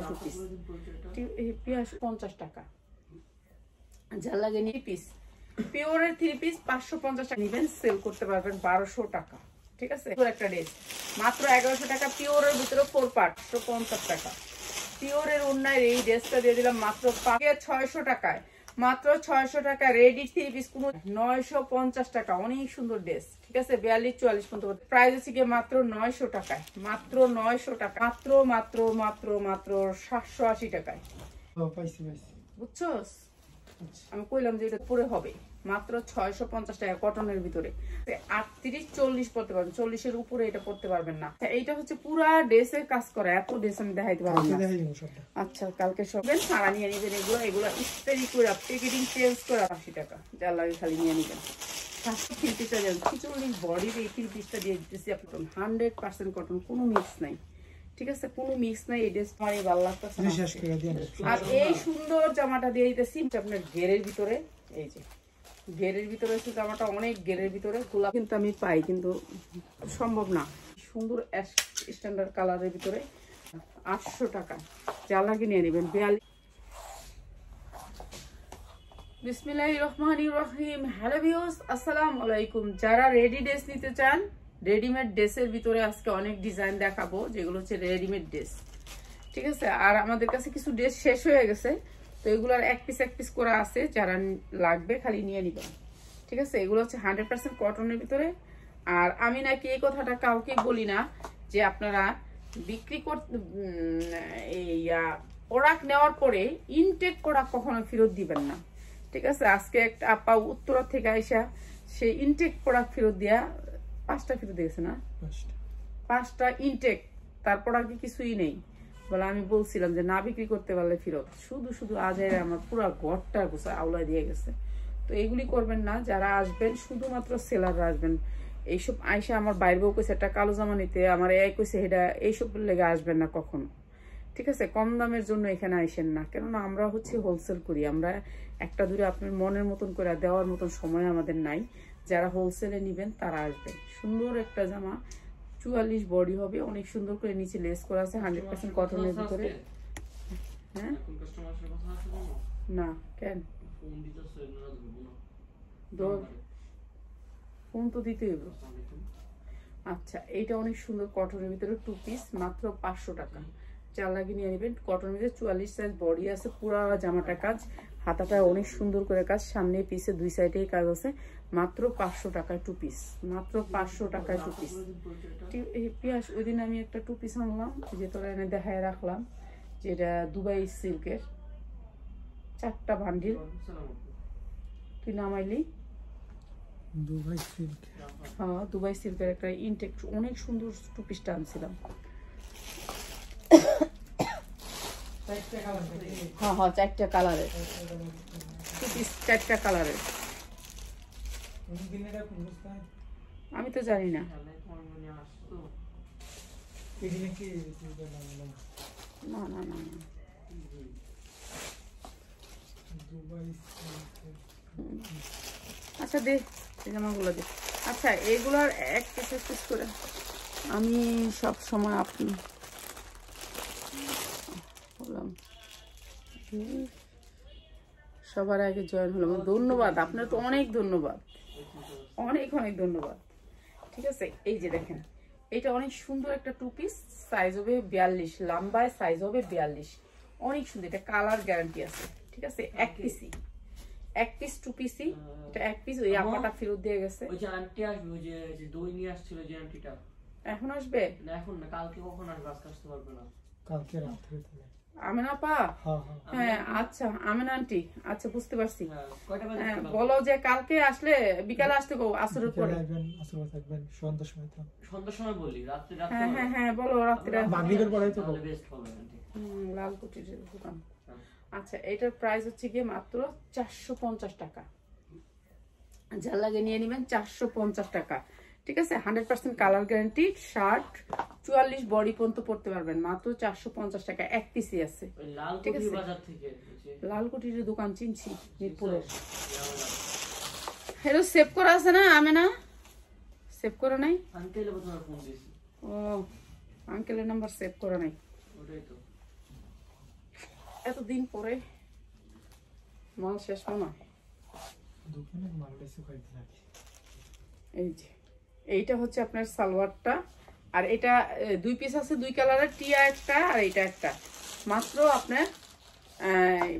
Two piece, পেঁয়াজ 50 টাকা। যা লাগে নিয়ে পিস পিওরের 3 পিস 550 টাকা নিবেন, সেল করতে পারবেন 1200 টাকা। ঠিক আছে, একটা ড্রেস মাত্র 1100 টাকা। পিওরের ভিতরে 4 পার্ট 150 টাকা। পিওরের অন্যায় এই ড্রেসটা দিয়ে দিলাম মাত্র 600 টাকায়, মাত্র 600 টাকা। রেডি 3 পিস কোনো 950 টাকা, অনেক সুন্দর ড্রেস। ঠিক আছে, 42-44 পর্যন্ত প্রাইস হচ্ছে গিয়ে মাত্র 900 টাকায়, মাত্র 900 টাকা, মাত্র মাত্র মাত্র মাত্র 780 টাকায়। বুঝছো, আমি কইলাম যে এটা পরে হবে মাত্র 650 টাকা কটনের ভিতরে। 38-40 পড়তে পারবেন, 40-এর উপরে এটা পড়তে পারবেন না। এইটা হচ্ছে পুরা ড্রেসের কাজ করা, এত ড্রেস আমি দেখাইতে পারবো না। আচ্ছা, কালকে সবেন সারা নিয়ে নিবেন। এগুলো ইস্তেরি করে প্যাকেটিং চেঞ্জ করে 80 টাকা, যা লাগে খালি নিয়ে নিবেন। 3 পিসটা যান 46 বডির এই 3 পিসটা দিয়ে দিতেছি আপনার 100% কটন, কোনো মিক্স নাই। ঠিক আছে, কোনো মিক্স নাই। এই ড্রেস আমার ভালো লাগতেছে। আর এই সুন্দর জামাটা দিয়ে দিতেছি আপনার ঘেরের ভিতরে। এই যে ঘেরের ভিতরে হচ্ছে জামাটা, অনেক ঘেরের ভিতরে গোলাপ কিন্তু আমি পাই, কিন্তু সম্ভব না। সুন্দর স্ট্যান্ডার্ড কালারের ভিতরে 800 টাকা, যা লাগে নিয়ে নেবেন। বিসমিল্লাহির রহমানির রহিম। হ্যালো ভিউয়ার্স, আসসালামু আলাইকুম। যারা রেডি ড্রেস নিতে চান, রেডিমেড ড্রেসের ভিতরে আজকে অনেক ডিজাইন দেখাবো, যেগুলো হচ্ছে রেডিমেড ড্রেস। ঠিক আছে, আর আমাদের কাছে কিছু ড্রেস শেষ হয়ে গেছে, তো এগুলোর এক পিস করা আছে, যারা লাগবে খালি নিয়ে নিবেন। ঠিক আছে, এগুলো হচ্ছে 100% কটনের ভিতরে। আর আমি নাকি এই কথাটা কাউকে বলি না যে আপনারা বিক্রি করতে প্রোডাক্ট নেওয়ার পরে ইনটেক প্রোডাক্ট কখনো ফেরত দিবেন না। ঠিক আছে, আজকে একটা আপা উত্তরা থেকে আইসা সেই ইনটেক প্রোডাক্ট ফেরত দিয়া 5টা ফেরত দিয়েছে না, 5টা ইনটেক, তারপর আর কিছুই নেই বলে। আমি বলছিলাম যে না বিক্রি করতে পারলে ফেরত। শুধু আজের আমার পুরো ঘরটা গোছা আওলা দিয়ে গেছে। তো এগুলি করবেন না, যারা আসবেন শুধুমাত্র সেলাররা আসবেন। এইসব আইসা আমার বাইরেও কইছে একটা কালো জামা নিতে, আমার এই কইছে এটা, এইসব লেগে আসবেন না কখনো। ঠিক আছে, কম দামের জন্য এখানে আইসেন না, কেননা আমরা হচ্ছে হোলসেল করি। আমরা একটা দূরে আপনার মনের মতন করে দেওয়ার মতন সময় আমাদের নাই। যারা হোলসেলে নিবেন তারা আসবেন। সুন্দর একটা জামা, 44 বডি হবে, অনেক সুন্দর করে নিচে লেস করা আছে, 100% কটনের ভিতরে। হ্যাঁ না কেন ফোন তো দিতে হবে। আচ্ছা, এইটা অনেক সুন্দর কটনের ভিতরে 2 পিস, মাত্র 500 টাকা। যা লাগে নিয়ে নেবেন। কটনের ভিতরে 44 সাইজ বডি আছে, পুরা জামাটা কাজ, হাতাটা অনেক সুন্দর করে কাজ, সামনে পিছে 2 সাইডেই কাজ আছে। মাত্র 500 টাকায় 2 পিস, মাত্র 500 টাকায় 2 পিস। পেঁয়াজ ওই দিন আমি একটা 2 পিস আনলাম, যে তোরা এনে দেখায় রাখলাম, যেটা দুবাই সিল্কের 4টা বান্ডিল। তুই নামাইলি দুবাই সিল্ক? হ্যাঁ, দুবাই সিল্কের একটা ইনটেক অনেক সুন্দর 2 পিসটা আনছিলাম। হ্যাঁ 4টা কালারের 2 পিস, 4টা কালারের। আমি তো জানি না। না না না, আচ্ছা দে এই জামাগুলো দে। আচ্ছা, এগুলোর এক পিস করে আমি সব সময় আপনি বললাম সবার আগে জয়েন হলাম। ধন্যবাদ, আপনার তো অনেক ধন্যবাদ, অনেক ধন্যবাদ। ঠিক আছে, এই যে দেখেন, এটা অনেক সুন্দর একটা 2 পিস, সাইজ হবে 42, লম্বায় সাইজ হবে 42, অনেক সুন্দর। এটা কালার গ্যারান্টি আছে। ঠিক আছে, এক পিস 2 পিসই, এটা এক পিস। ওই আপাটা ফেরত দিয়ে গেছে। ওই যে আন্টি আসবে, ওই যে দই নিয়ে আসছিল, যে আন্টিটা এখন আসবে না? এখন না, কালকে কখন আসবে? আজকে আসতে পারবে না, কালকে রাতে। আমেনা পা? হ্যাঁ আচ্ছা, আমেনা আন্টি, আচ্ছা বুঝতে পারছি। বলো যে কালকে আসলে বিকালে আসতে গো, আসরের পরে থাকবেন, সন্ধ্যার সময় বলি, রাতে। হ্যাঁ হ্যাঁ বলো, রাতে মাগরিবের পরে তো বেস্ট হবে। লালকুটির দোকান। আচ্ছা, এটার প্রাইস হচ্ছে গিয়ে মাত্র 450 টাকা। যা লাগে নিয়ে নেবেন, 450 টাকা। ঠিক আছে, 100% কালার গ্যারান্টি, শার্ট 44 বডি পর্যন্ত পড়তে পারবেন, মাত্র 450 টাকা। এক পিসই আছে। ঠিক আছে, লালকুটির দোকান চিনছি, মিরপুরের। হ্যালো, সেভ করা আছে না? আমি না সেভ করা নাই। ও আঙ্কেলের নাম্বার সেভ করা নাই। এতদিন পরে মাল শেষ মনে হয়। এই যে এইটা হচ্ছে আপনার সালোয়ারটা, আর এটা 2 পিস আছে 2 কালারের, টিয়া একটা আর এটা একটা, মাত্র আপনার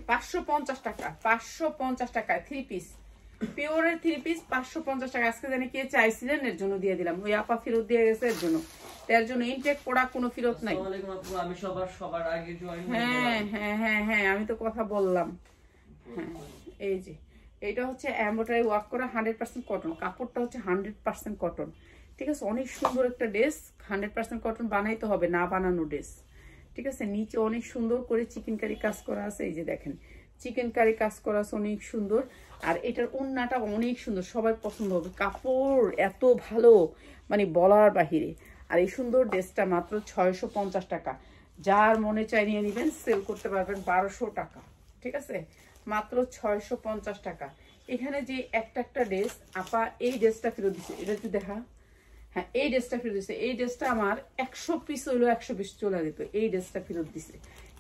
550 টাকা। 550 টাকায় 3 পিস, পিওরের 3 পিস 550 টাকা। আজকে জানি কে চাইছিলেন, এর জন্য দিয়ে দিলাম। ওই আপা ফেরত দিয়ে গেছে, এর জন্য, এর জন্য ইনটেক প্রোডাক্ট কোনো ফেরত নাই। আমি সবার আগে জয়েন। হ্যাঁ হ্যাঁ হ্যাঁ হ্যাঁ, আমি তো কথা বললাম। হ্যাঁ এই যে এটা হচ্ছে এমব্রয়ডারি ওয়ার্ক করা 100% কটন, কাপড়টা হচ্ছে 100% কটন। ঠিক আছে, অনেক সুন্দর একটা ড্রেস, 100% কটন বানাইতে হবে, না বানানো ড্রেস। ঠিক আছে, নিচে অনেক সুন্দর করে চিকেন কারি কাজ করা আছে। এই যে দেখেন চিকেন কারি কাজ করা আছে, অনেক সুন্দর। আর এটার ওড়নাটা অনেক সুন্দর, সবাই পছন্দ হবে। কাপড় এত ভালো, মানে বলার বাহিরে। আর এই সুন্দর ড্রেসটা মাত্র 650 টাকা। যার মনে চাই নিয়ে নেবেন, সেল করতে পারবেন 1200 টাকা। ঠিক আছে, মাত্র 650 টাকা। এখানে যে একটা ড্রেস আপা, এই ড্রেসটা ফেরত দিচ্ছে, এটা একটু দেখা। হ্যাঁ, এই ড্রেসটা ফেরত দিচ্ছে। এই ড্রেসটা আমার 100 পিস হইলো 100 পিস চলে যেত। এই ড্রেসটা ফেরত দিছে।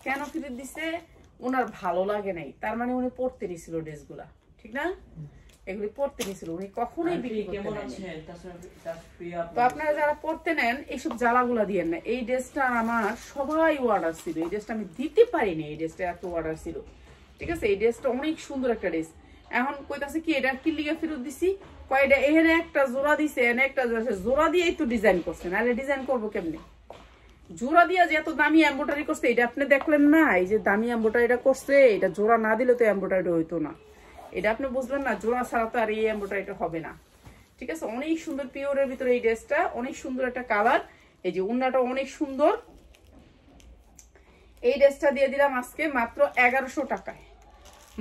কেন ফেরত দিছে? ওনার ভালো লাগে নাই, তার মানে উনি পড়তে নিছিল ড্রেসগুলা, ঠিক না? এগুলি পড়তে নিছিল, উনি কখনোই বিক্রি করতে নেন। তো আপনারা যারা পড়তে নেন, এইসব জ্বালাগুলা দিয়েন না। এই ড্রেসটা আমার সবাই অর্ডার ছিল, এই ড্রেসটা আমি দিতে পারিনি, এই ড্রেসটা এত অর্ডার ছিল। ঠিক আছে, এই ড্রেসটা অনেক সুন্দর একটা ড্রেস। এখন কইতাছে কি এটা কি লিগে ফেরত দিছি, কয়টা এখানে একটা জোড়া দিছে, এখানে একটা জোড়া দিয়ে একটু ডিজাইন করছে, নাহলে ডিজাইন করবো কেমনে? জোড়া দিয়া যে এত দামি এমব্রয়ডারি করছে, এটা আপনি দেখলেন না? এই যে দামি এমব্রয়ডারিটা করছে, এটা জোড়া না দিলে তো এমব্রয়ডারি হইতো না। এটা আপনি বুঝলেন না, জোড়া ছাড়া তো আর এই এমব্রয়ডারিটা হবে না। ঠিক আছে, অনেক সুন্দর পিওরের ভিতরে এই ড্রেসটা, অনেক সুন্দর একটা কালার। এই যে ওড়নাটা অনেক সুন্দর। এই ড্রেসটা দিয়ে দিলাম আজকে মাত্র 1100 টাকায়,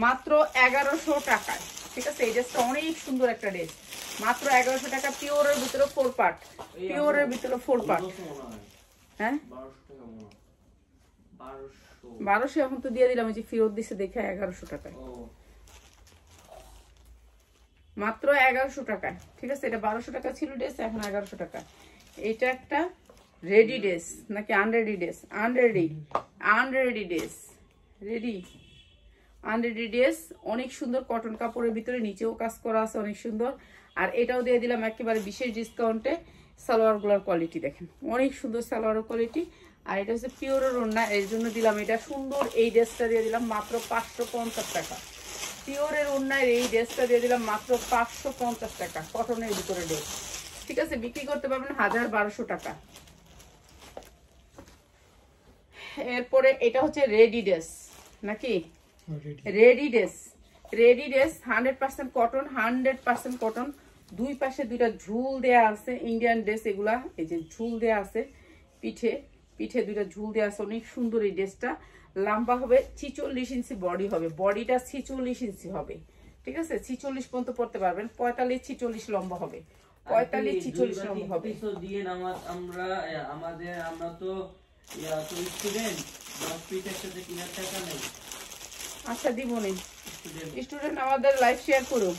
মাত্র 1100 টাকায়। ঠিক আছে, এই ড্রেসটা অনেক সুন্দর একটা ড্রেস, মাত্র 1100 টাকা। পিওরের ভিতরে 4 পার্ট, পিওরের ভিতরে 4 পার্ট। হ্যাঁ 1200 এখন তো দিয়ে দিলাম, যে ফেরত দিছে দেখে 1100 টাকায়, মাত্র 1100 টাকায়। ঠিক আছে, এটা 1200 টাকা ছিল ড্রেস, এখন 1100 টাকা। এটা একটা রেডি ড্রেস নাকি unready dress? Unready dress, ready unready dress, অনেক সুন্দর কটন কাপড়ের ভিতরে, নিচেও কাজ করা আছে অনেক সুন্দর। আর এটাও দিয়ে দিলাম একেবারে বিশেষ ডিসকাউন্টে। সালোয়ারগুলোর কোয়ালিটি দেখেন, অনেক সুন্দর সালোয়ারের কোয়ালিটি। আর এটা হচ্ছে পিওরের ওড়না, এর জন্য দিলাম এটা সুন্দর। এই ড্রেসটা দিয়ে দিলাম মাত্র 550 টাকা। পিওরের ওড়নার এই ড্রেসটা দিয়ে দিলাম মাত্র 550 টাকা, কটনের ভিতরে ড্রেস। ঠিক আছে, বিক্রি করতে পারবেন 1000-1200 টাকা। এরপরে এটা হচ্ছে রেডি ড্রেস নাকি, ready dress, ready dress 100% cotton, 100% cotton. দুই পাশে দুইটা ঝুল দেয়া আছে, ইন্ডিয়ান ড্রেস এগুলা। এই যে ঝুল দেয়া আছে পিঠে, পিঠে দুইটা ঝুল দেয়া আছে, অনেক সুন্দর এই ড্রেসটা। লম্বা হবে 46 ইঞ্চি, বডি হবে, বডিটা 46 ইঞ্চি হবে। ঠিক আছে, 46 পর্যন্ত পড়তে পারবেন, 45-46 লম্বা হবে, 45-46 লম্বা হবে। আমরা তো স্টুডেন্ট, 10 পিস একসাথে কেনার টাকা নেই। আচ্ছা দিব নেই, স্টুডেন্ট আমাদের লাইভ শেয়ার করুন,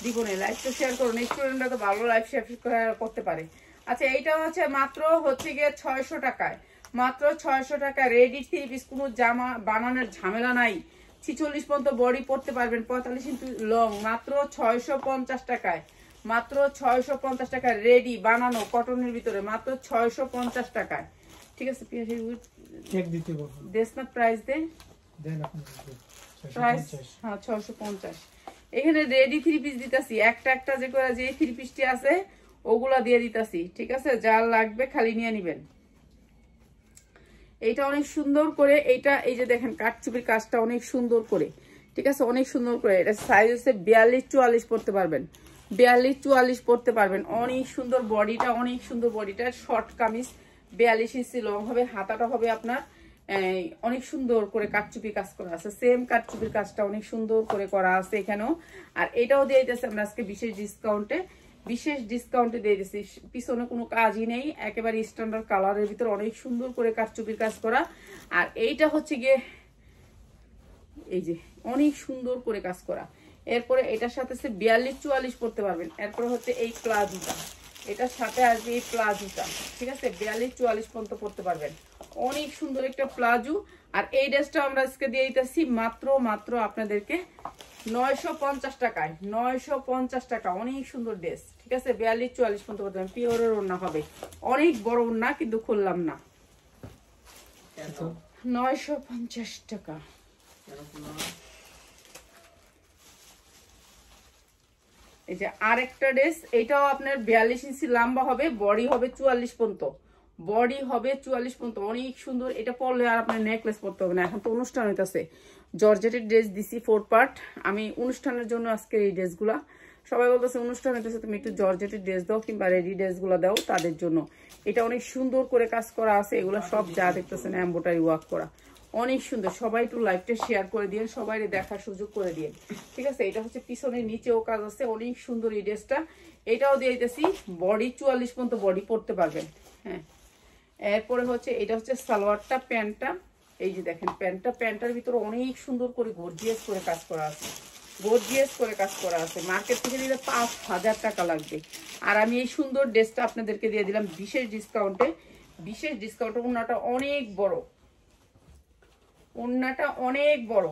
দিব নেই, লাইভ তো শেয়ার করুন, স্টুডেন্টরা তো ভালো লাইভ শেয়ার করতে পারে। আচ্ছা, এইটা হচ্ছে মাত্র হচ্ছে গিয়ে 600 টাকায়, মাত্র 600 টাকা। রেডি 3 পিস, কোনো জামা বানানোর ঝামেলা নাই, 46 পর্যন্ত বডি পড়তে পারবেন, 45 ইঞ্চি লং, মাত্র 650 টাকায়, মাত্র 650 টাকা। রেডি বানানো কটনের ভিতরে, মাত্র 650 টাকায়। ঠিক আছে, প্রাইস দেন প্রাইস, হ্যাঁ 650। এখানে রেডি 3 পিস দিতাছি, একটা যে করে যে 3 পিসটি আছে ওগুলা দিয়ে দিতাছি। ঠিক আছে, যার লাগবে খালি নিয়ে নিবেন। এইটা অনেক সুন্দর করে, এইটা এই যে দেখেন কাটচুপির কাজটা অনেক সুন্দর করে। ঠিক আছে, অনেক সুন্দর করে। এটা সাইজ হচ্ছে 42-44 পড়তে পারবেন, 42-44 পড়তে পারবেন। অনেক সুন্দর বডিটা, অনেক সুন্দর বডিটা। শর্ট কামিজ, 42 ইঞ্চি লং হবে, হাতাটা হবে আপনার অনেক সুন্দর করে কাটচুপি কাজ করা আছে, সেম কাটচুপির কাজটা অনেক সুন্দর করে করা আছে এখানেও। আর এটাও দিয়ে দিতেছে আমরা আজকে বিশেষ ডিসকাউন্টে দিয়ে দিচ্ছি। পিছনে কোনো কাজই নেই, একেবারে স্ট্যান্ডার্ড কালারের ভিতরে অনেক সুন্দর করে কাটচুপির কাজ করা। আর এইটা হচ্ছে গিয়ে এই যে অনেক সুন্দর করে কাজ করা। এরপরে এটার সাথে 42-44 পড়তে পারবেন। এরপরে হচ্ছে এই প্লাজোটা, এটার সাথে আসবে এই প্লাজোটা। ঠিক আছে, 42-44 পর্যন্ত পড়তে পারবেন। অনেক সুন্দর একটা প্লাজো, আর এই ড্রেসটা আমরা আজকে দিয়ে দিতেছি মাত্র আপনাদেরকে 950 টাকায়। 950 টাকা, অনেক সুন্দর ড্রেস। ঠিক আছে, 42-44 পর্যন্ত করতে পারবেন। পিওরের ওড়না হবে, অনেক বড় ওড়না, কিন্তু খুললাম না। 950 টাকা। এই যে আরেকটা ড্রেস, এটাও আপনার 42 ইঞ্চি লম্বা হবে, বডি হবে 44 পর্যন্ত। বডি হবে 44 পর্যন্ত, অনেক সুন্দর। এটা পরলে আর আপনার নেকলেস পরতে হবে না। এখন তো অনুষ্ঠান হইতেছে, জর্জেটের ড্রেস দিছি 4 পার্ট। আমি অনুষ্ঠানের জন্য আজকে এই ড্রেসগুলা, সবাই বলতেছে অনুষ্ঠান হইতেছে তুমি একটু জর্জেটের ড্রেস দাও কিংবা রেডি ড্রেসগুলো দাও, তাদের জন্য এটা অনেক সুন্দর করে কাজ করা আছে। এগুলো সব যা দেখতেছেন এমব্রয়ডারি ওয়ার্ক করা, অনেক সুন্দর। সবাই একটু লাইভটা শেয়ার করে দিন, সবাই দেখার সুযোগ করে দিন। ঠিক আছে, এটা হচ্ছে পিছনের নিচেও কাজ আছে, অনেক সুন্দর এই ড্রেসটা। এটাও দিয়ে দিতেছি বডি 44 পর্যন্ত বডি পরতে পারবেন। হ্যাঁ, এরপরে হচ্ছে এটা হচ্ছে সালোয়ারটা, প্যান্টটা। এই যে দেখেন প্যান্টটার ভিতরে অনেক সুন্দর করে গর্জিয়াস করে কাজ করা আছে, গর্জিয়াস করে কাজ করা আছে। মার্কেট থেকে দিলে 5000 টাকা লাগবে, আর আমি এই সুন্দর ড্রেসটা আপনাদেরকে দিয়ে দিলাম বিশেষ ডিসকাউন্টে। বিশেষ ডিসকাউন্টে। ওড়নাটা অনেক বড়, ওড়নাটা অনেক বড়।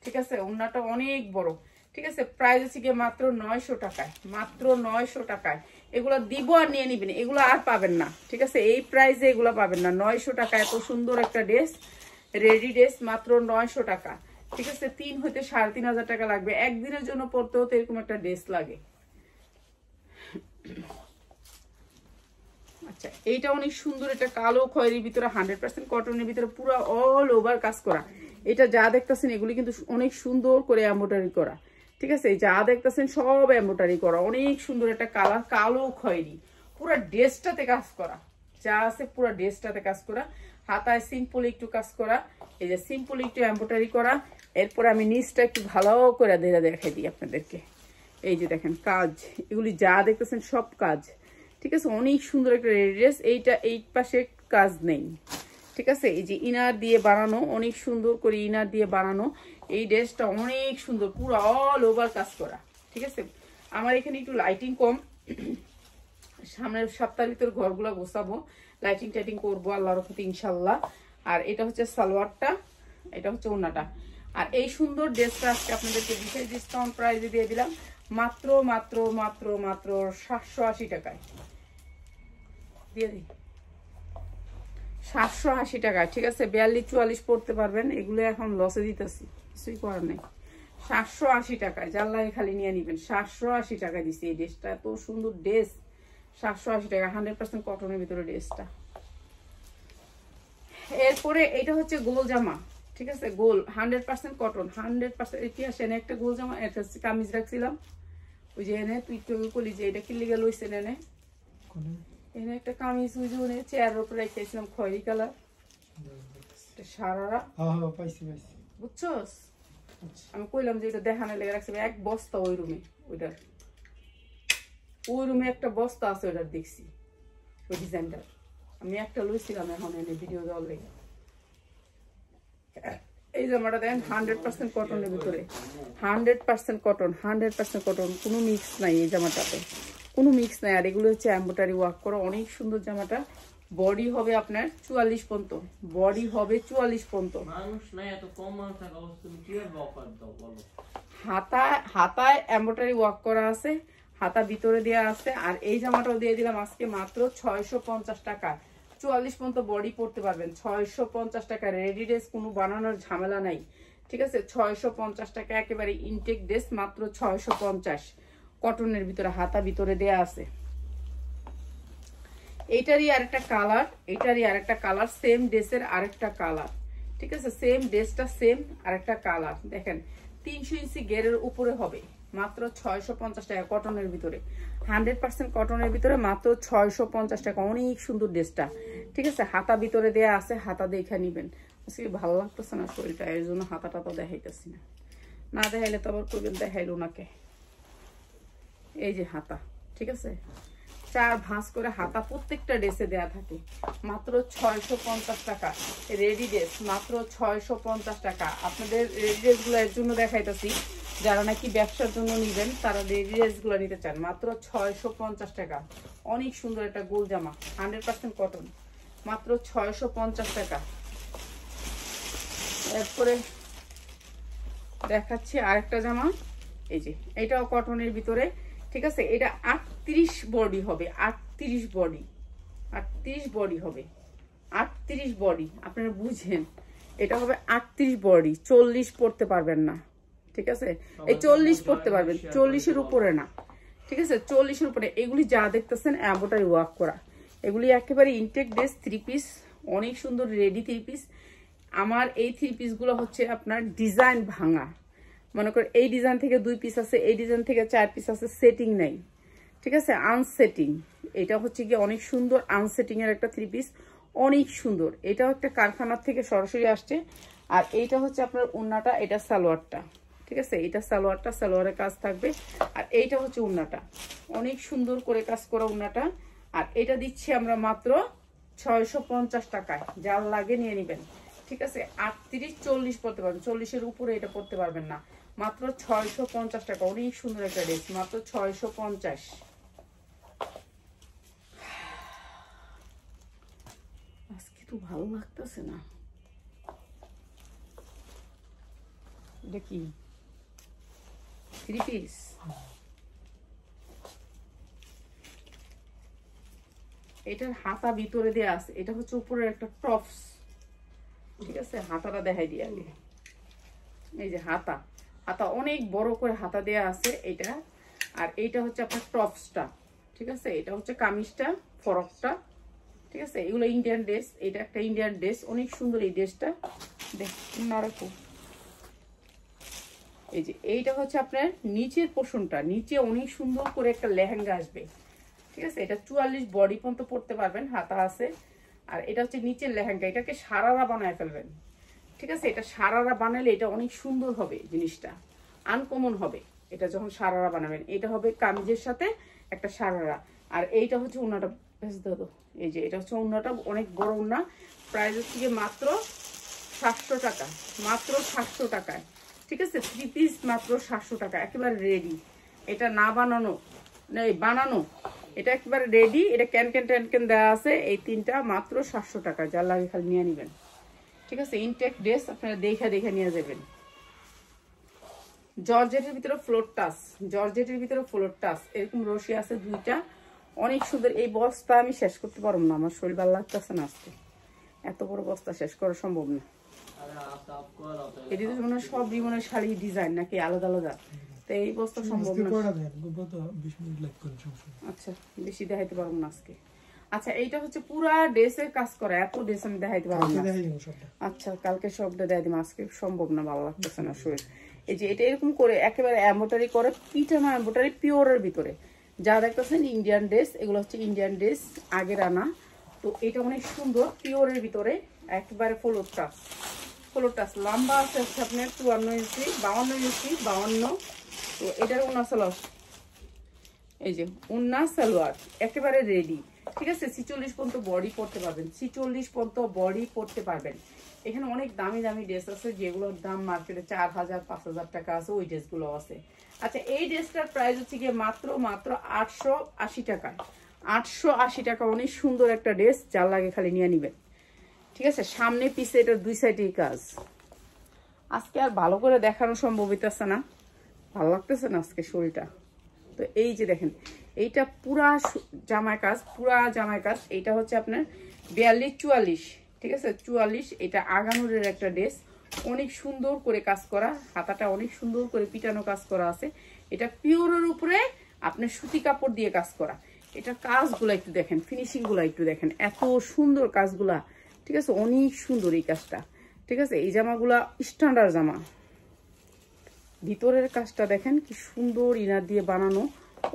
ঠিক আছে, ওড়নাটা অনেক বড়। ঠিক আছে, প্রাইস হচ্ছে গিয়ে মাত্র 900 টাকায়। মাত্র 900 টাকায় এগুলো দিব, আর নিয়ে নিবেন, এগুলো আর পাবেন না। ঠিক আছে, এই প্রাইসে এগুলো পাবেন না। 900 টাকা এত সুন্দর একটা ড্রেস, রেডি ড্রেস, মাত্র 900 টাকা। ঠিক আছে, 3 হইতে 3500 টাকা লাগবে। একদিনের জন্য পরতে হতে এরকম একটা ড্রেস লাগে। আচ্ছা, এইটা অনেক সুন্দর, এটা কালো খয়েরির ভিতরে 100% কটনের ভিতরে পুরো অল ওভার কাজ করা। এটা যা দেখতেছেন এগুলি কিন্তু অনেক সুন্দর করে এমব্রয়ডারি করা। ঠিক আছে, যা দেখতেছেন সব এমব্রয়ডারি করা, অনেক সুন্দর একটা কালার, কালো খয়েরি, পুরো ড্রেসটাতে কাজ করা, যা আছে পুরো ড্রেসটাতে কাজ করা। হাতায় সিম্পল একটু কাজ করা, এই যে সিম্পল একটু এমব্রয়ডারি করা। এরপরে আমি নিচটা একটু ভালো করে দেখাই দিই আপনাদেরকে। এই যে দেখেন কাজ, এগুলি যা দেখতেছেন সব কাজ। ঠিক আছে, অনেক সুন্দর একটা ড্রেস। এইটা এই পাশে কাজ নেই। ঠিক আছে, এই যে ইনার দিয়ে বানানো, অনেক সুন্দর করে ইনার দিয়ে বানানো এই ড্রেসটা, অনেক সুন্দর, পুরো অল ওভার কাজ করা। ঠিক আছে, আমার এখানে একটু লাইটিং কম, সামনের সপ্তাহের ভিতর ঘরগুলো গোছাবো, লাইটিং টাইটিং করবো আল্লাহর রহমতে ইনশাল্লাহ। আর এটা হচ্ছে সালোয়ারটা, এটা হচ্ছে ওড়নাটা। আর এই সুন্দর ড্রেসটা আজকে আপনাদেরকে বিশেষ ডিসকাউন্ট প্রাইসে দিয়ে দিলাম মাত্র 780 টাকায় দিয়ে দিই। 780 টাকায়। ঠিক আছে, 42-44 পড়তে পারবেন। এগুলো এখন লসে দিতেছি, কিছুই করার নেই। 780 টাকায় জানলাই খালি নিয়ে নিবেন। 780 টাকা দিচ্ছি এই ড্রেসটা, এত সুন্দর ড্রেস। 780 টাকা, 100% কটনের ভিতরে ড্রেসটা। এরপরে এটা হচ্ছে গোল জামা। ঠিক আছে, গোল 100% কটন, 100%। ইতিহাস এনে একটা গোল জামা, এটা হচ্ছে কামিজ রাখছিলাম, ওই যে এনে তুই কলি যে এটা কিনলে গেল ওইসেন এনে একটা কামিজ, ওই যে উনি চেয়ারের উপরে রেখেছিলাম খয়েরি কালার, সারারা, বুঝছস? আমি কইলাম যে এটা দেখানো লেগে রাখছি, এক বস্তা ওই রুমে, ওই রুমে একটা বস্তা আছে, ওইটার দেখছি ওই ডিজাইনটার। আমি একটা লইছিলাম এখন এনে ভিডিও দেওয়ার লেগে। এই জামাটা দেখেন 100% কটনের ভিতরে, 100% কটন, 100% কটন, কোনো মিক্স নাই এই জামাটাতে, কোনো মিক্স নাই। আর এগুলো হচ্ছে এমব্রয়ডারি ওয়ার্ক করা, অনেক সুন্দর জামাটা। বডি হবে আপনার 44 পর্যন্ত, বডি হবে 44 পর্যন্ত। হাতায় এমব্রয়ডারি ওয়ার্ক করা আছে, হাতা ভিতরে দেওয়া আছে। আর এই জামাটাও দিয়ে দিলাম আজকে মাত্র 650 টাকা। 44 পর্যন্ত বডি পড়তে পারবেন, 650 টাকা। রেডি ড্রেস, কোনো বানানোর ঝামেলা নাই। ঠিক আছে, 650 টাকা একেবারে ইনটেক ড্রেস, মাত্র 650 কটনের ভিতরে, হাতা ভিতরে দেয়া আছে। এইটারই আরেকটা কালার, এইটারই আরেকটা কালার, সেম ড্রেসের আরেকটা কালার। ঠিক আছে, সেম ড্রেসটা সেম আরেকটা কালার। দেখেন 300 ইঞ্চি গেরের উপরে হবে, মাত্র 650 টাকা কটনের ভিতরে, 100% কটনের ভিতরে, মাত্র 650 টাকা। অনেক সুন্দর ড্রেসটা। ঠিক আছে, হাতা ভিতরে দেয়া আছে, হাতা দেখে নিবেন। আজকে ভালো লাগতেছে না শরীরটা, এর জন্য হাতাটা তো দেখাইতেছি না, না দেখাইলে তো আবার করবেন দেখাইলো ওনাকে। এই যে হাতা, ঠিক আছে, 4 ভাঁজ করে হাতা প্রত্যেকটা ড্রেসে দেয়া থাকে, মাত্র 650 টাকা। রেডি ড্রেস মাত্র 650 টাকা। আপনাদের রেডি ড্রেসগুলো এর জন্য দেখাইতেছি, যারা নাকি ব্যবসার জন্য নিবেন তারা রেডি ড্রেসগুলো নিতে চান, মাত্র 650 টাকা। অনেক সুন্দর একটা গোল জামা, 100% কটন, মাত্র 650 টাকা। এরপরে দেখাচ্ছি আরেকটা জামা, এই যে এটাও কটনের ভিতরে, ঠিক আছে। এটা 38 বডি হবে, 38 বডি, 38 বডি হবে, 38 বডি, আপনারা বুঝেন এটা হবে 38 বডি। 40 পড়তে পারবেন না, ঠিক আছে। এই 40 পড়তে পারবেন, 40-এর উপরে না, ঠিক আছে। 40-এর উপরে। এগুলি যা দেখতেছেন এমব্রয়ডারি ওয়ার্ক করা, এগুলি একেবারে ইনটেক ড্রেস, 3 পিস, অনেক সুন্দর রেডি 3 পিস। আমার এই 3 পিসগুলো হচ্ছে আপনার ডিজাইন ভাঙা, মনে করেন এই ডিজাইন থেকে 2 পিস আছে, এই ডিজাইন থেকে 4 পিস আছে, সেটিং নেই, ঠিক আছে, আনসেটিং। এটা হচ্ছে কি অনেক সুন্দর আনসেটিং এর একটা 3 পিস, অনেক সুন্দর। এটাও একটা কারখানার থেকে সরাসরি আসছে। আর এইটা হচ্ছে আপনার ওড়নাটা, এটা সালোয়ারটা, ঠিক আছে। এটা সালোয়ারটা, সালোয়ারের কাজ থাকবে। আর এইটা হচ্ছে ওড়নাটা, অনেক সুন্দর করে কাজ করা ওড়নাটা। আর এটা দিচ্ছি আমরা মাত্র 650 টাকায়, যার লাগে নিয়ে নেবেন, ঠিক আছে। 38-40 পড়তে পারবেন, 40-এর উপরে এটা পড়তে পারবেন না, মাত্র 650 টাকা। অনেক সুন্দর একটা ড্রেস, মাত্র 650। আজকে তো ভালো লাগতেছে না। এটা কি 3 পিস? এটার হাতা ভিতরে দেয়া আছে, এটা হচ্ছে উপরের একটা টপস, ঠিক আছে। হাতাটা দেখাই দিয়ে আগে, এই যে হাতা, হাতা অনেক বড় করে হাতা দেয়া আছে এটা। আর এইটা হচ্ছে আপনার টপসটা, ঠিক আছে। এটা হচ্ছে কামিজটা, ফরকটা, ঠিক আছে। এগুলো ইন্ডিয়ান ড্রেস, এটা একটা ইন্ডিয়ান ড্রেস, অনেক সুন্দর এই ড্রেসটা, দেখুন না রাখো। এই যে এইটা হচ্ছে আপনার নিচের পোর্শনটা, নিচে অনেক সুন্দর করে একটা লেহেঙ্গা আসবে, ঠিক আছে। এটা 44 বডি পর্যন্ত পড়তে পারবেন, হাতা আছে। আর এটা হচ্ছে নিচের লেহেঙ্গা, এটাকে সারারা বানায় ফেলবেন, ঠিক আছে। এটা সারারা বানালে এটা অনেক সুন্দর হবে, জিনিসটা আনকমন হবে। এটা যখন সারারা বানাবেন, এটা হবে কামিজের সাথে একটা সারারা। আর এইটা হচ্ছে ওড়নাটা, বেশ দাদা, এই যে এটা হচ্ছে ওড়নাটা, অনেক বড় ওড়না। প্রাইস হচ্ছে মাত্র 700 টাকা, মাত্র 700 টাকায়, ঠিক আছে। 3 পিস মাত্র 700 টাকা, একেবারে রেডি। এটা না বানানো, নেই বানানো, এটা একেবারে রেডি। এটা ক্যান দেওয়া আছে, এই 3টা মাত্র 700 টাকা, যার লাগে খালি নিয়ে নেবেন, ঠিক আছে। ইনটেক ড্রেস, আপনারা দেখে নিয়ে যাবেন। জর্জেটের ভিতরে ফ্লোর টাচ, জর্জেটের ভিতরে ফ্লোর টাচ, এরকম রশি আছে 2টা, অনেক সুন্দর। এই বস্তা আমি শেষ করতে পারবো না, আমার শরীর ভালো লাগতেছে না আজকে, এত বড় বস্তা শেষ করা সম্ভব না। এটি তো মনে হয় সব রিমনের শাড়ি ডিজাইন নাকি আলাদা আলাদা, তো এই বস্তা সম্ভব না। আচ্ছা, বেশি দেখাইতে পারবো না আজকে। আচ্ছা, এইটা হচ্ছে পুরা ড্রেসের কাজ করা, এত ড্রেস আমি দেখাইতে পারবো না। আচ্ছা, কালকে সবটা দেখাই দিব, আজকে সম্ভব না, ভালো লাগতেছে না শরীর। এই যে এটা এরকম করে একেবারে এমব্রয়ডারি করে, পিটানো এমব্রয়ডারি পিওরের ভিতরে যা দেখতেছেন ইন্ডিয়ান ড্রেস, এগুলো হচ্ছে ইন্ডিয়ান ড্রেস, আগের আনা। তো এটা অনেক সুন্দর, পিওরের ভিতরে একেবারে ফ্লোর টাচ, ফ্লোর টাচ। লম্বা আছে আপনার 54 ইঞ্চি, 52 ইঞ্চি, 52। তো এটার ওড়না সালোয়ার, এই যে ওড়না সালোয়ার একেবারে রেডি, ঠিক আছে। 46 পর্যন্ত বডি পড়তে পারবেন, 46 পর্যন্ত বডি পড়তে পারবেন। এখানে অনেক দামি দামি ড্রেস আছে, যেগুলোর দাম মার্কেটে 4000-5000 টাকা আছে, ওই ড্রেসগুলো আছে। আচ্ছা, এই ড্রেসটার প্রাইস হচ্ছে গিয়ে মাত্র 880 টাকায়, 880 টাকা। অনেক সুন্দর একটা ড্রেস, যার লাগে খালি নিয়ে নিবেন, ঠিক আছে। সামনে পিছে এটা 2 সাইডেই কাজ। আজকে আর ভালো করে দেখানো সম্ভব হইতেছে না, ভালো লাগতেছে না আজকে শরীরটা। তো এই যে দেখেন, এইটা পুরা জামায় কাজ, পুরা জামায় কাজ। এইটা হচ্ছে আপনার 42-44, ঠিক আছে, 44। এটা আগানুরের একটা ড্রেস, অনেক সুন্দর করে কাজ করা, হাতাটা অনেক সুন্দর করে পিটানো কাজ করা আছে। এটা পিওরের উপরে আপনার সুতি কাপড় দিয়ে কাজ করা। এটা কাজগুলো একটু দেখেন, ফিনিশিং গুলা একটু দেখেন, এত সুন্দর কাজগুলা, ঠিক আছে, অনেক সুন্দর এই কাজটা, ঠিক আছে। এই জামাগুলা স্ট্যান্ডার্ড জামা, ভিতরের কাজটা দেখেন কি সুন্দর, ইনার দিয়ে বানানো,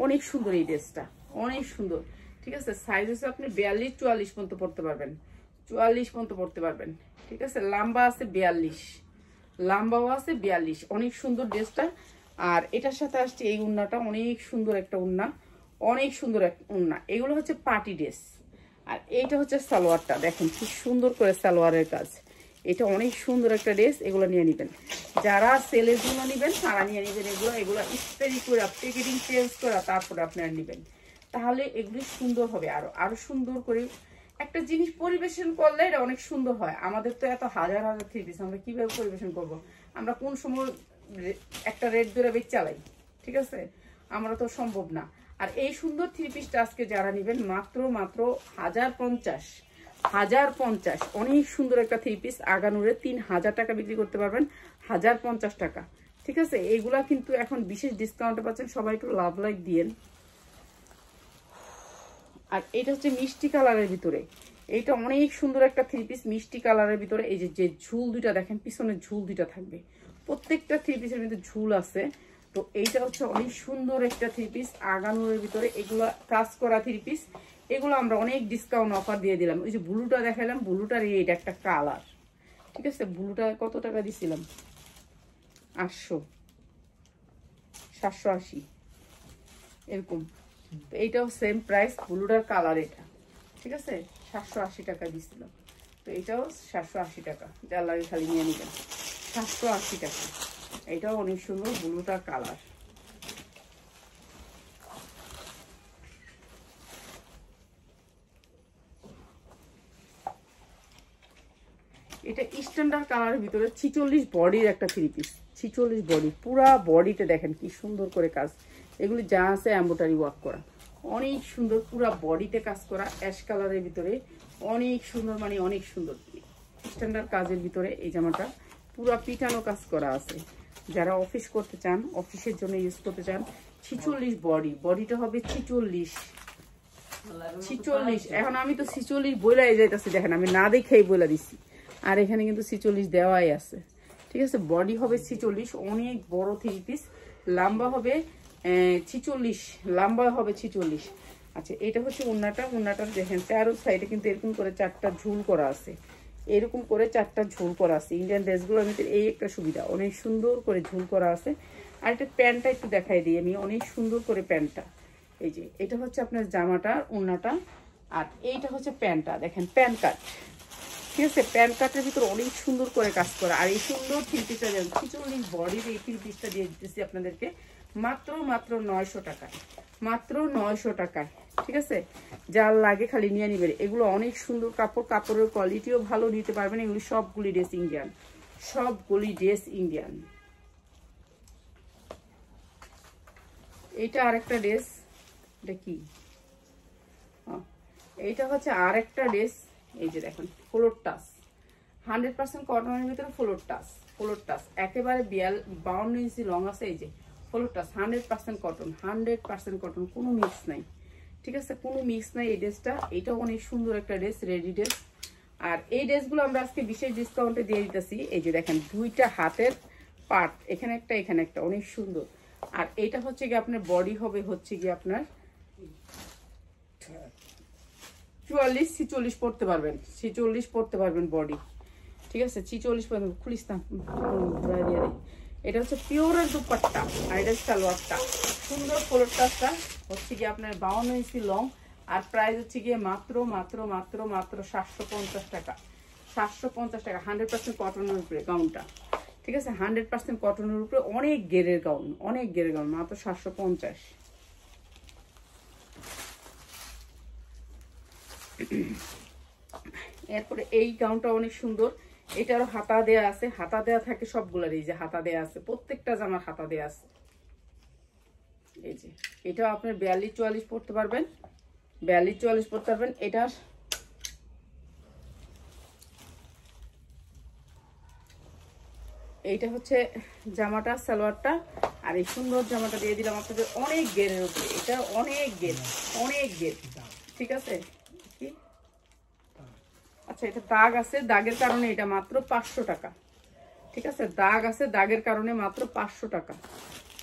অনেক সুন্দর এই ড্রেসটা, অনেক সুন্দর, ঠিক আছে। সাইজ হচ্ছে আপনি 42-44 পর্যন্ত পড়তে পারবেন, 44 পর্যন্ত পড়তে পারবেন, ঠিক আছে। লম্বা আছে 42, লম্বাও আছে 42, অনেক সুন্দর ড্রেসটা। আর এটার সাথে আসছে এই উন্নাটা, অনেক সুন্দর একটা উন্না, অনেক সুন্দর একটা উন্না। এগুলো হচ্ছে পার্টি ড্রেস। আর এইটা হচ্ছে সালোয়ারটা, দেখেন কি সুন্দর করে সালোয়ারের কাজ, এটা অনেক সুন্দর একটা ড্রেস। এগুলো নিয়ে নেবেন, যারা সেলের জন্য নেবেন তারা নিয়ে নেবেন। এগুলো স্প্রে করে প্যাকেটিং চেঞ্জ করা, তারপরে আপনারা নেবেন, তাহলে এগুলি সুন্দর হবে, আরো সুন্দর করে একটা জিনিস পরিবেশন করলে এটা অনেক সুন্দর হয়। আমাদের তো এত হাজার হাজার থ্রি পিস, আমরা কিভাবে পরিবেশন করব? আমরা কোন সময় একটা রেট ধরে বেচ চালাই, ঠিক আছে? আমরা তো সম্ভব না। আর এই সুন্দর থ্রি পিসটা আজকে যারা নেবেন মাত্র 1050 অনেক সুন্দর একটা থ্রি পিস আগানুরে 3000 টাকা বিক্রি করতে পারবেন, 1050 টাকা, ঠিক আছে? এইগুলা কিন্তু এখন বিশেষ ডিসকাউন্টে পাচ্ছেন, সবাই একটু লাভ লাইক দিয়েন। আর এটা হচ্ছে মিষ্টি কালারের ভিতরে, এইটা অনেক সুন্দর একটা থ্রি পিস মিষ্টি কালারের ভিতরে। এই যে ঝুল দুইটা দেখেন, পিছনে ঝুল দুইটা থাকবে, প্রত্যেকটা থ্রি পিসের ভিতরে ঝুল আছে। তো এইটা হচ্ছে অনেক সুন্দর একটা থ্রি পিস আগানুরের ভিতরে, এগুলো কাজ করা থ্রি পিস। এগুলো আমরা অনেক ডিসকাউন্ট অফার দিয়ে দিলাম। ওই যে ব্লুটা দেখালাম, ব্লুটার এইটা একটা কালার, ঠিক আছে? ব্লুটা কত টাকা দিছিলাম? 800, 780 এরকম। তো এইটাও সেম প্রাইস, ব্লুটার কালার এটা, ঠিক আছে? 780 টাকা দিছিলাম। তো এটাও 780 টাকা, যার লাগে খালি নিয়ে নেবেন, 780 টাকা। এটাও অনেক সুন্দর ব্লুটার কালার। এটা স্ট্যান্ডার্ড কালারের ভিতরে 46 বডির একটা থ্রি পিস, 46 বডি, পুরা বডিতে দেখেন কি সুন্দর করে কাজ। এগুলি যা আছে এমব্রয়ডারি ওয়ার্ক করা, অনেক সুন্দর, পুরা বডিতে কাজ করা, অ্যাশ কালারের ভিতরে অনেক সুন্দর, মানে অনেক সুন্দর স্ট্যান্ডার্ড কাজের ভিতরে। এই জামাটা পুরা পিটানো কাজ করা আছে। যারা অফিস করতে চান, অফিসের জন্য ইউজ করতে চান, 46 বডি, বডিটা হবে 46। এখন আমি তো 46 বইলাই যাইতেছি, দেখেন আমি না দেখেই বলে দিচ্ছি। আর এখানে কিন্তু 46 দেওয়াই আছে, ঠিক আছে? বডি হবে 46, অনেক বড় থ্রি পিস, লম্বা হবে 46, লম্বা হবে 46। আচ্ছা, এটা হচ্ছে ওন্নাটা। ওন্নাটা দেখেন চারো সাইডে কিন্তু এরকম করে 4টা ঝুল করা আছে, এরকম করে 4টা ঝুল করা আছে। ইন্ডিয়ান ড্রেসগুলোর ভিতরে এই একটা সুবিধা, অনেক সুন্দর করে ঝুল করা আছে। আর এটা প্যান্টটা একটু দেখাই দিই আমি, অনেক সুন্দর করে প্যান্টটা। এই যে এটা হচ্ছে আপনার জামাটা, ওন্নাটা, আর এইটা হচ্ছে প্যান্টটা, দেখেন প্যান্ট কাট, ঠিক আছে? প্যান্ট কাটের ভিতরে অনেক সুন্দর করে কাজ করা। আর এই সুন্দর থ্রি পিসটা যেন 46 বডির এই থ্রি পিসটা দিয়ে দিতেছি আপনাদেরকে মাত্র 900 টাকায়, মাত্র 900 টাকায়, ঠিক আছে? যার লাগে খালি নিয়ে নিবেন। এগুলো অনেক সুন্দর কাপড়, কাপড়ের কোয়ালিটিও ভালো নিতে পারবেন। এগুলি সবগুলি ড্রেস ইন্ডিয়ান, সবগুলি ড্রেস ইন্ডিয়ান। এইটা আরেকটা ড্রেস, এটা কি? এইটা হচ্ছে আরেকটা ড্রেস। এই যে দেখেন ফ্লোর টাচ, 100% কটনের ভিতরে ফ্লোর টাচ, ফ্লোর টাচ একেবারে 52 ইঞ্চি লং আছে। এই যে ফ্লোর টাচ 100% কটন, 100% কটন, কোনো মিক্স নাই, ঠিক আছে? কোনো মিক্স নাই এই ড্রেসটা। এটাও অনেক সুন্দর একটা ড্রেস, রেডি ড্রেস। আর এই ড্রেসগুলো আমরা আজকে বিশেষ ডিসকাউন্টে দিয়ে দিতেছি। এই যে দেখেন দুইটা হাতের পার্ট, এখানে একটা এখানে একটা, অনেক সুন্দর। আর এইটা হচ্ছে কি আপনার বডি হবে হচ্ছে কি আপনার 44-46 পড়তে পারবেন, 46 পড়তে পারবেন বডি, ঠিক আছে? 46 পর্যন্ত খুলিস না, এটা হচ্ছে পিওরের দুপাট্টা। আর এটা সালোয়ারটা সুন্দর, ফ্লোরটা হচ্ছে কি আপনার 52 ইঞ্চি লং। আর প্রাইস হচ্ছে গিয়ে মাত্র 750 টাকা, 750 টাকা। 100% কটনের উপরে গাউনটা, ঠিক আছে? 100% কটনের উপরে, অনেক গেরের গাউন, অনেক গেরের গাউন, মাত্র 750। এরপরে এই গাউনটা অনেক সুন্দর, এটারও হাতা দেয়া আছে, হাতা দেয়া থাকে সবগুলোর। এই যে হাতা দেয়া আছে, প্রত্যেকটা জামার হাতা দেয়া আছে। এই যে এটাও আপনার 42-44 পড়তে পারবেন, 42-44 পড়তে পারবেন। এইটা হচ্ছে জামাটা, সালোয়ারটা। আর এই সুন্দর জামাটা দিয়ে দিলাম আপনাদের অনেক গেরের উপরে, এটা অনেক গের, অনেক গের, ঠিক আছে? কি আচ্ছা, এটা দাগ আছে, দাগের কারণে এটা মাত্র 500 টাকা, ঠিক আছে? দাগ আছে, দাগের কারণে মাত্র 500 টাকা,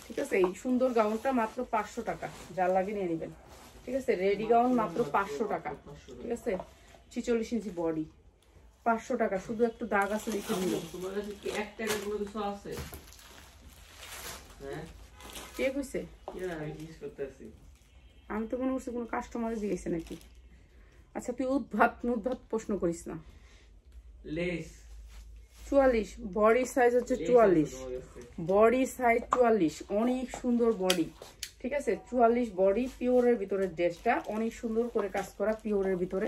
ঠিক আছে? এই সুন্দর গাউনটা মাত্র 500 টাকা, যার লাগে নিয়ে নেবেন, ঠিক আছে? রেডি গাউন মাত্র 500 টাকা, ঠিক আছে? 46 ইঞ্চি বডি, 500 টাকা। শুধু একটু দাগ আছে লিখে দিল। কে কইছে? আমি তো মনে করছি কোনো কাস্টমার জিজ্ঞেসে নাকি। আচ্ছা, তুই উদ্ভাত প্রশ্ন করিস না। 44 বডি সাইজ হচ্ছে 44, বডি সাইজ 44, অনেক সুন্দর বডি, ঠিক আছে 44 বডি পিওরের ভিতরে ড্রেসটা অনেক সুন্দর করে কাজ করা পিওরের ভিতরে।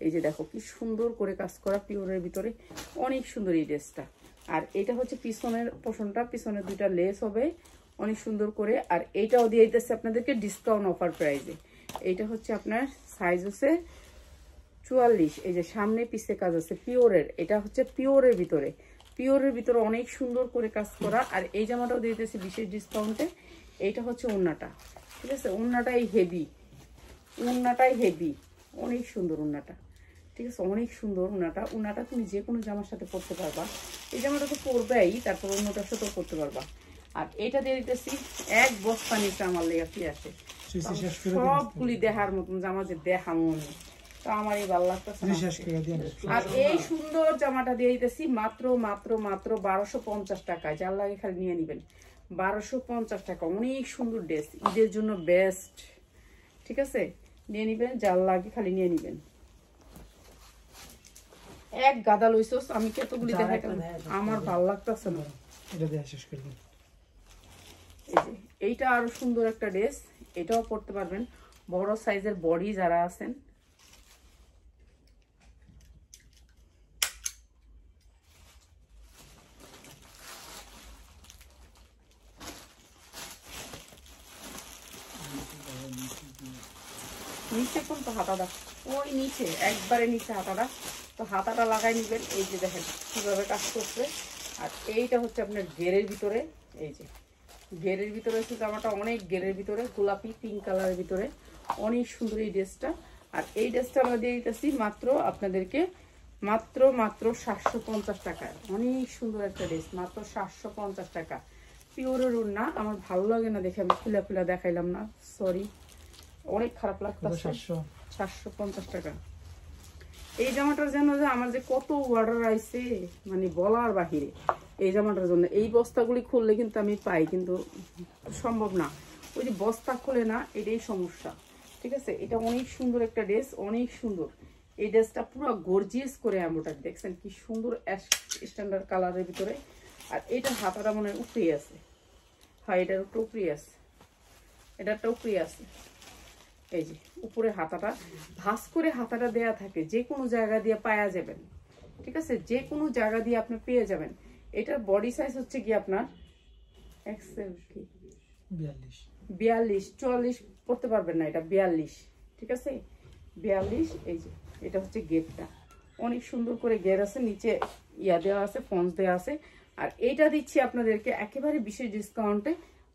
এই যে দেখো কি সুন্দর করে কাজ করা পিওরের ভিতরে, অনেক সুন্দর এই ড্রেসটা। আর এটা হচ্ছে পিছনের পোর্শনটা, পিছনে দুইটা লেস হবে অনেক সুন্দর করে। আর এইটাও দিয়ে দিতেছে আপনাদেরকে ডিসকাউন্ট অফার প্রাইসে। এইটা হচ্ছে আপনার সাইজ হচ্ছে 44, এই যে সামনে পিছে কাজ আছে পিওরের, এটা হচ্ছে পিওরের ভিতরে, পিওরের ভিতরে অনেক সুন্দর করে কাজ করা। আর এই জামাটাও দিয়ে দিতেছি বিশেষ ডিসকাউন্টে। এইটা হচ্ছে ওড়নাটা, ঠিক আছে ওড়নাটাই হেভি, ওড়নাটাই হেভি, অনেক সুন্দর ওড়নাটা, ঠিক আছে অনেক সুন্দর ওড়নাটা। ওড়নাটা তুমি যে কোনো জামার সাথে পরতে পারবা, এই জামাটা তো পরবেই, তারপর অন্যটার সাথেও পরতে পারবা। আর এটা দিয়ে দিতেছি এক বস্তা নিচে আমার লেগে কি আসে, সবগুলি দেখার মতন জামা যে দেখামো আমি, তো আমার এই ভালো লাগতেছে। আর এই সুন্দর জামাটা দিয়ে দিতেছি মাত্র মাত্র মাত্র 1250 টাকায়, যার লাগে খালি নিয়ে নিবেন 1250 টাকা। অনেক সুন্দর ড্রেস, ঈদের জন্য বেস্ট, ঠিক আছে নিয়ে নিবেন, যার লাগে খালি নিয়ে নিবেন। এক গাদা লইছস, আমি কতগুলি দেখাইতাম, আমার ভালো লাগতেছে না। এটা দিয়ে শেষ করে দিন। এই যে এইটা আরো সুন্দর একটা ড্রেস, এটাও পরতে পারবেন বড় সাইজের বডি যারা আছেন। নিচে কোন তো হাতাটা, ওই নিচে একবারে নিচে হাতাটা, তো হাতাটা লাগাই নিবেন। এই যে দেখেন কিভাবে কাজ করছে। আর এইটা হচ্ছে আপনার গেরের ভিতরে, এই যে গেরের ভিতরে হচ্ছে জামাটা, অনেক গেরের ভিতরে গোলাপি পিঙ্ক কালারের ভিতরে, অনেক সুন্দর এই ড্রেসটা। আর এই ড্রেসটা আমরা দিয়ে দিতেছি মাত্র আপনাদেরকে মাত্র মাত্র 750 টাকায়, অনেক সুন্দর একটা ড্রেস, মাত্র 750 টাকা পিওরের ওড়না। আমার ভালো লাগে না দেখে আমি খুলা খুলা দেখাইলাম না, সরি, অনেক খারাপ লাগতেছে। 750 টাকা এই জামাটার জন্য যে আমার যে কত অর্ডার আইছে মানে বলার বাহিরে। এই জামাটার জন্য এই বস্তাগুলি খুললে কিন্তু আমি পাই, কিন্তু সম্ভব না, ওই যে বস্তা খুলে না, এটাই সমস্যা, ঠিক আছে। এটা অনেক সুন্দর একটা ড্রেস, অনেক সুন্দর এই ড্রেসটা, পুরো গর্জিয়াস করে এমব্রয়ডারি, দেখছেন কি সুন্দর স্ট্যান্ডার্ড কালারের ভিতরে। আর এটা হাতাটা মনে হয় উপরে আছে, হ্যাঁ এটার উপরে উপরে আছে, এটারটা উপরে আছে। এই যে উপরে হাতাটা ভাঁজ করে হাতাটা দেয়া থাকে, যে কোনো জায়গা দিয়ে পাওয়া যাবেন, ঠিক আছে যে কোনো জায়গা দিয়ে আপনি পেয়ে যাবেন। এটার বডি সাইজ হচ্ছে কি আপনার এক্সেল কি 42, 44 পড়তে পারবেন না, এটা 42, ঠিক আছে 42। এই যে এটা হচ্ছে গেটটা, অনেক সুন্দর করে গের আছে, নিচে ইয়া দেওয়া আছে, ফন্স দেওয়া আছে। আর এইটা দিচ্ছি আপনাদেরকে একেবারে বিশেষ ডিসকাউন্টে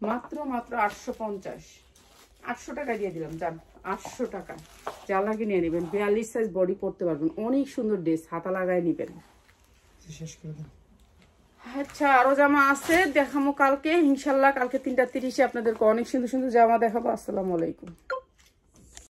মাত্র মাত্র 850 টাকা দিয়ে দিলাম, যান 800 টাকা, যা লাগে নিয়ে নেবেন। 42 সাইজ বডি পড়তে পারবেন, অনেক সুন্দর ড্রেস, হাতা লাগায় নিবেন। আচ্ছা আরো জামা আছে দেখাবো কালকে ইনশাল্লাহ, কালকে 3:30 আপনাদেরকে অনেক সুন্দর সুন্দর জামা দেখাবো। আসসালামু আলাইকুম।